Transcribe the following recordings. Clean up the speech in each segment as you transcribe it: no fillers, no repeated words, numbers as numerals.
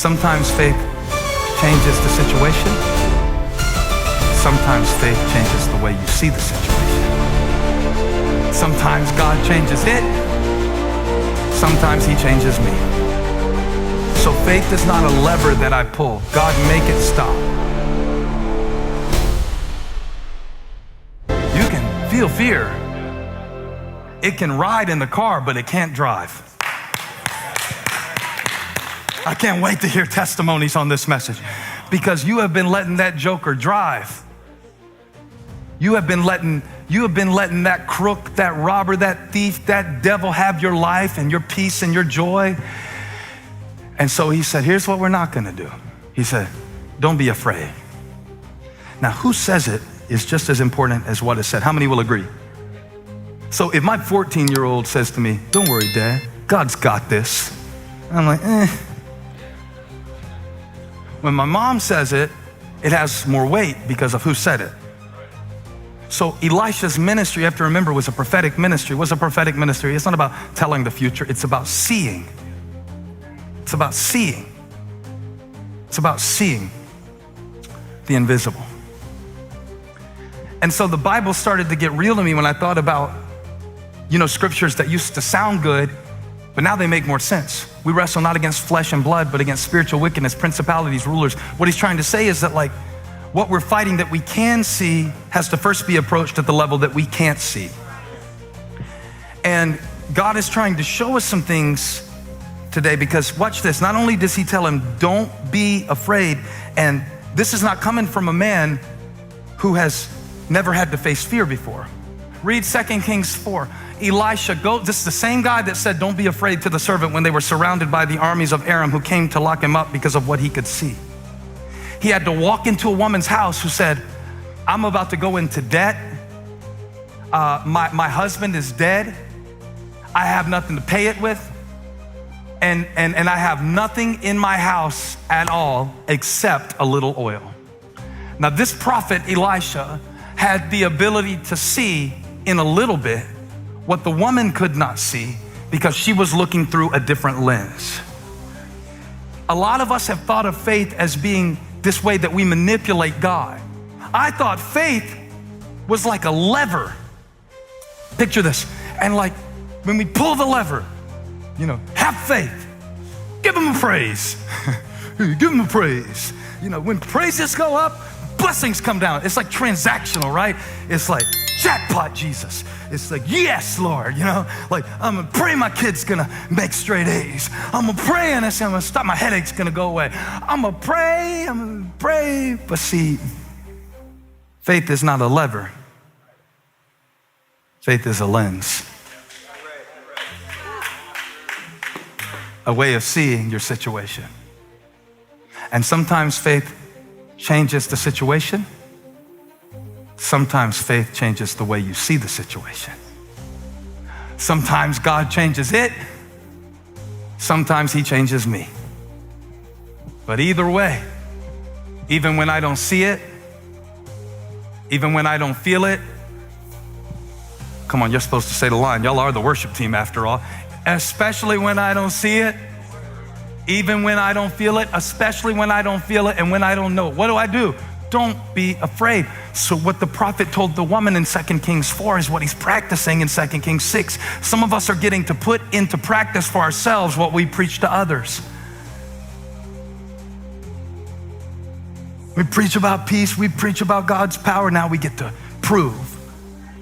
Sometimes faith changes the situation. Sometimes faith changes the way you see the situation. Sometimes God changes it. Sometimes he changes me. So faith is not a lever that I pull. God, make it stop. You can feel fear. It can ride in the car, but it can't drive. I can't wait to hear testimonies on this message, because you have been letting that joker drive. You have been letting that crook, that robber, that thief, that devil have your life and your peace and your joy. And so he said, here's what we're not gonna do. He said, don't be afraid. Now, who says it is just as important as what is said. How many will agree? So if my 14-year-old says to me, don't worry, Dad, God's got this. I'm like, When my mom says it, it has more weight because of who said it. So Elisha's ministry, you have to remember, was a prophetic ministry. What's a prophetic ministry? It's not about telling the future. It's about seeing. It's about seeing. It's about seeing the invisible. And so the Bible started to get real to me when I thought about, scriptures that used to sound good, but now they make more sense. We wrestle not against flesh and blood, but against spiritual wickedness, principalities, rulers. What he's trying to say is that what we're fighting that we can see has to first be approached at the level that we can't see. And God is trying to show us some things today, because watch this. Not only does he tell him, don't be afraid. And this is not coming from a man who has never had to face fear before. Read 2 Kings 4. Elisha, this is the same guy that said, don't be afraid to the servant when they were surrounded by the armies of Aram who came to lock him up because of what he could see. He had to walk into a woman's house who said, I'm about to go into debt. My husband is dead. I have nothing to pay it with. And I have nothing in my house at all except a little oil. Now this prophet Elisha had the ability to see in a little bit what the woman could not see, because she was looking through a different lens. A lot of us have thought of faith as being this way that we manipulate God. I thought faith was like a lever. Picture this. And when we pull the lever, have faith. Give him a praise. Give him a praise. When praises go up, blessings come down. It's like transactional, right? It's like jackpot, Jesus. It's like, yes, Lord, I'm gonna pray my kid's gonna make straight A's. I'm gonna pray and I'm gonna stop, my headache's gonna go away. I'm gonna pray. But see, faith is not a lever. Faith is a lens. A way of seeing your situation. And sometimes faith changes the situation. Sometimes faith changes the way you see the situation. Sometimes God changes it. Sometimes he changes me. But either way, even when I don't see it, even when I don't feel it, come on, you're supposed to say the line. Y'all are the worship team after all. Especially when I don't see it, even when I don't feel it, especially when I don't feel it and when I don't know it. What do? Don't be afraid. So what the prophet told the woman in 2 Kings 4 is what he's practicing in 2 Kings 6. Some of us are getting to put into practice for ourselves what we preach to others. We preach about peace, we preach about God's power. Now we get to prove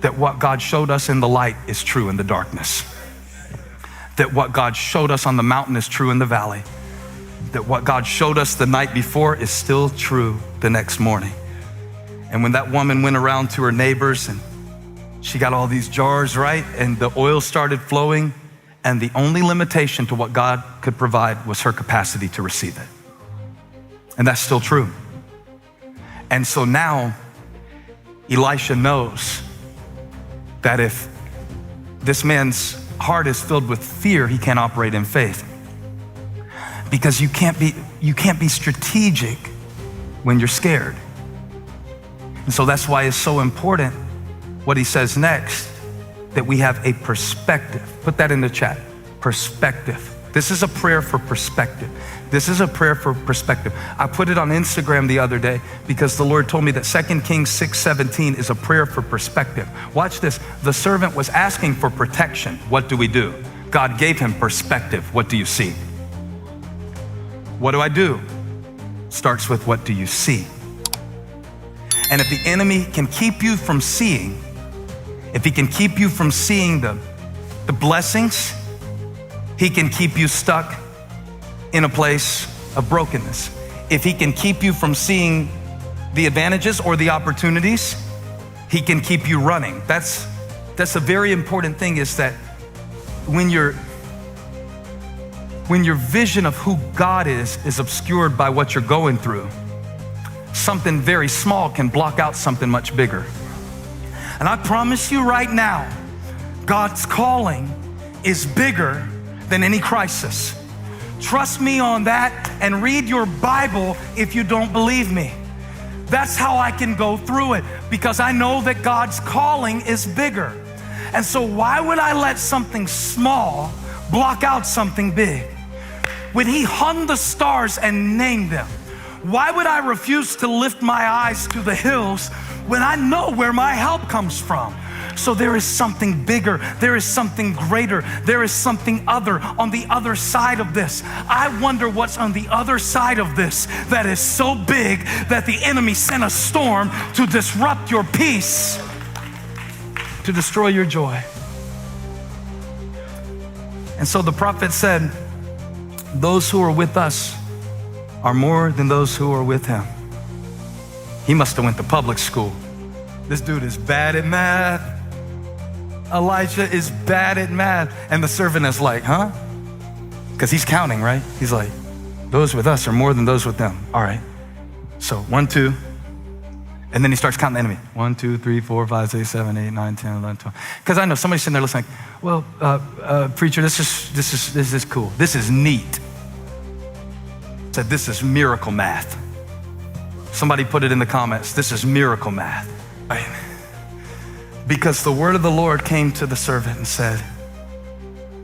that what God showed us in the light is true in the darkness. That what God showed us on the mountain is true in the valley. That what God showed us the night before is still true the next morning. And when that woman went around to her neighbors and she got all these jars, right? And the oil started flowing, and the only limitation to what God could provide was her capacity to receive it. And that's still true. And so now Elisha knows that if this man's heart is filled with fear, he can't operate in faith. Because you can't be strategic when you're scared. And so that's why it's so important what he says next, that we have a perspective. Put that in the chat, perspective. This is a prayer for perspective. This is a prayer for perspective. I put it on Instagram the other day because the Lord told me that 2 Kings 6:17 is a prayer for perspective. Watch this. The servant was asking for protection. What do we do? God gave him perspective. What do you see? What do I do? Starts with what do you see? And if the enemy can keep you from seeing, if he can keep you from seeing the blessings, he can keep you stuck in a place of brokenness. If he can keep you from seeing the advantages or the opportunities, he can keep you running. That's a very important thing, is that when your vision of who God is obscured by what you're going through, something very small can block out something much bigger. And I promise you right now, God's calling is bigger than any crisis. Trust me on that, and read your Bible if you don't believe me. That's how I can go through it, because I know that God's calling is bigger. And so why would I let something small block out something big? When he hung the stars and named them, why would I refuse to lift my eyes to the hills when I know where my help comes from? So there is something bigger, there is something greater, there is something other on the other side of this. I wonder what's on the other side of this that is so big that the enemy sent a storm to disrupt your peace, to destroy your joy. And so the prophet said, those who are with us are more than those who are with him. He must have went to public school. This dude is bad at math. Elijah is bad at math. And the servant is like, huh? Because he's counting, right? He's like, those with us are more than those with them. All right. So 1, 2. And then he starts counting the enemy. 1, 2, 3, 4, 5, 6, 7, 8, 9, 10, 11, 12. Because I know somebody's sitting there listening like, well, preacher, this is cool. This is neat. Said, this is miracle math. Somebody put it in the comments. This is miracle math. Right? Because the word of the Lord came to the servant and said,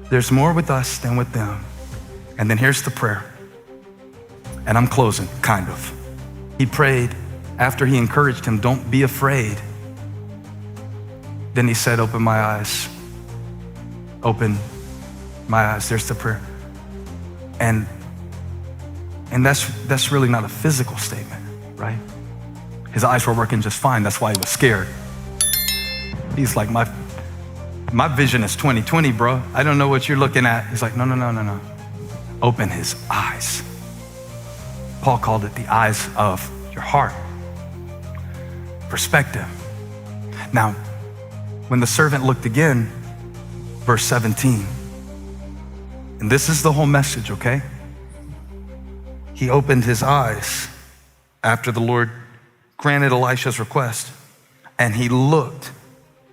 there's more with us than with them. And then here's the prayer. And I'm closing, kind of. He prayed after he encouraged him, don't be afraid. Then he said, open my eyes. Open my eyes. There's the prayer. And that's really not a physical statement, right? His eyes were working just fine. That's why he was scared. He's like, my vision is 20/20, bro. I don't know what you're looking at. He's like, no. Open his eyes. Paul called it the eyes of your heart. Perspective. Now, when the servant looked again, verse 17, and this is the whole message, okay? He opened his eyes after the Lord granted Elisha's request, and he looked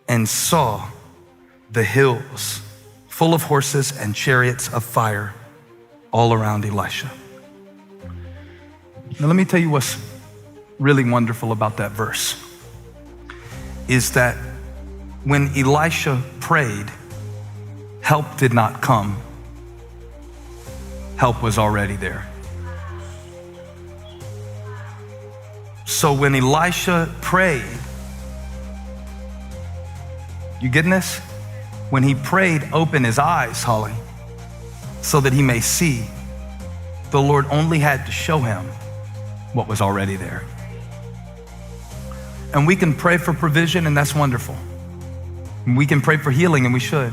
and saw the hills full of horses and chariots of fire all around Elisha. Now let me tell you what's really wonderful about that verse is that when Elisha prayed, help did not come. Help was already there. So when Elisha prayed, you getting this? When he prayed, open his eyes, Holly, so that he may see, the Lord only had to show him what was already there. And we can pray for provision, and that's wonderful. And we can pray for healing, and we should.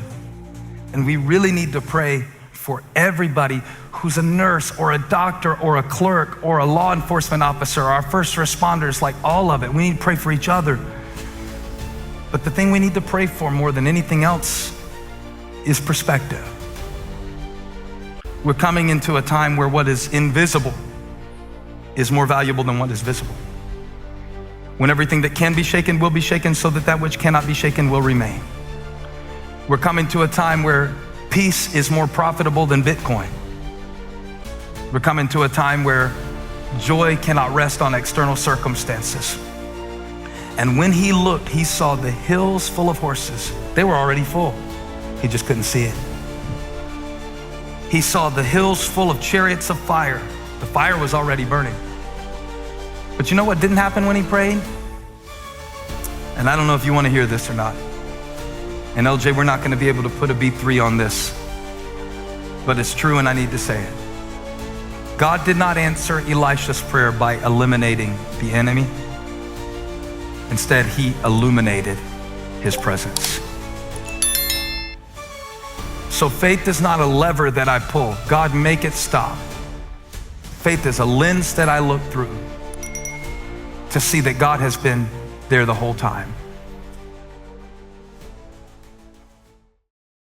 And we really need to pray for everybody who's a nurse or a doctor or a clerk or a law enforcement officer, or our first responders, like all of it. We need to pray for each other. But the thing we need to pray for more than anything else is perspective. We're coming into a time where what is invisible is more valuable than what is visible. When everything that can be shaken will be shaken, so that that which cannot be shaken will remain. We're coming to a time where peace is more profitable than Bitcoin. We're coming to a time where joy cannot rest on external circumstances. And when he looked, he saw the hills full of horses. They were already full. He just couldn't see it. he saw the hills full of chariots of fire. The fire was already burning. But you know what didn't happen when he prayed? And I don't know if you want to hear this or not. And LJ, we're not going to be able to put a B3 on this, but it's true and I need to say it. God did not answer Elisha's prayer by eliminating the enemy. Instead, he illuminated his presence. So faith is not a lever that I pull. God, make it stop. Faith is a lens that I look through to see that God has been there the whole time.